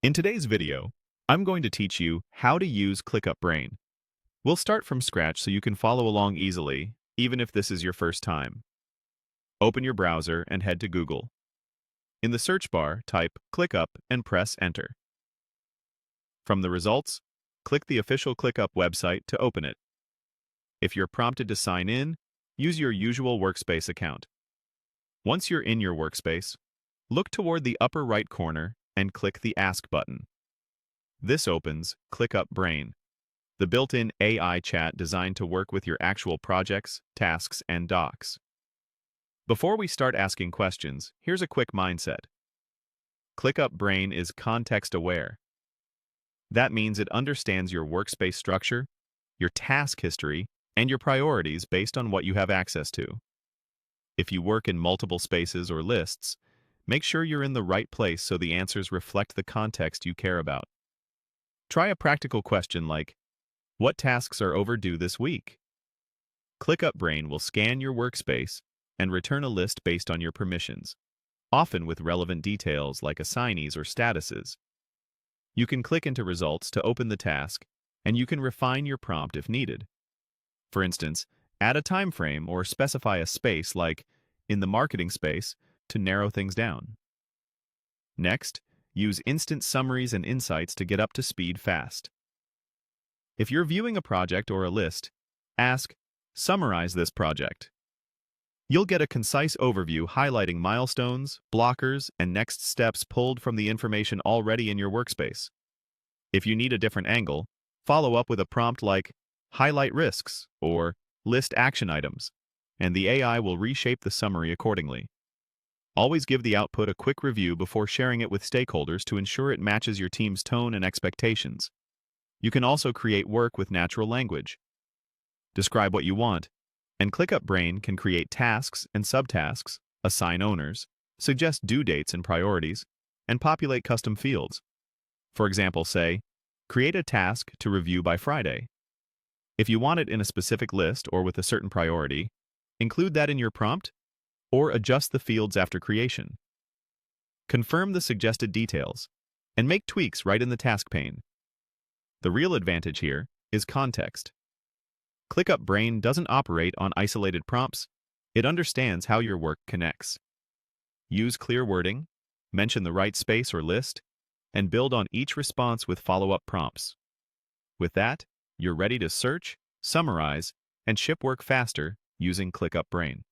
In today's video, I'm going to teach you how to use ClickUp Brain. We'll start from scratch so you can follow along easily, even if this is your first time. Open your browser and head to Google. In the search bar, type ClickUp and press Enter. From the results, click the official ClickUp website to open it. If you're prompted to sign in, use your usual workspace account. Once you're in your workspace, look toward the upper right corner and click the Ask button. This opens ClickUp Brain, the built-in AI chat designed to work with your actual projects, tasks, and docs. Before we start asking questions, here's a quick mindset. ClickUp Brain is context-aware. That means it understands your workspace structure, your task history, and your priorities based on what you have access to. If you work in multiple spaces or lists, make sure you're in the right place so the answers reflect the context you care about. Try a practical question like, what tasks are overdue this week? ClickUp Brain will scan your workspace and return a list based on your permissions, often with relevant details like assignees or statuses. You can click into results to open the task, and you can refine your prompt if needed. For instance, add a time frame or specify a space like in the marketing space to narrow things down. Next, use instant summaries and insights to get up to speed fast. If you're viewing a project or a list, ask, "Summarize this project." You'll get a concise overview highlighting milestones, blockers, and next steps pulled from the information already in your workspace. If you need a different angle, follow up with a prompt like, "Highlight risks," or "List action items," and the AI will reshape the summary accordingly. Always give the output a quick review before sharing it with stakeholders to ensure it matches your team's tone and expectations. You can also create work with natural language. Describe what you want, and ClickUp Brain can create tasks and subtasks, assign owners, suggest due dates and priorities, and populate custom fields. For example, say, create a task to review by Friday. If you want it in a specific list or with a certain priority, include that in your prompt, or adjust the fields after creation. Confirm the suggested details, and make tweaks right in the task pane. The real advantage here is context. ClickUp Brain doesn't operate on isolated prompts. It understands how your work connects. Use clear wording, mention the right space or list, and build on each response with follow-up prompts. With that, you're ready to search, summarize, and ship work faster using ClickUp Brain.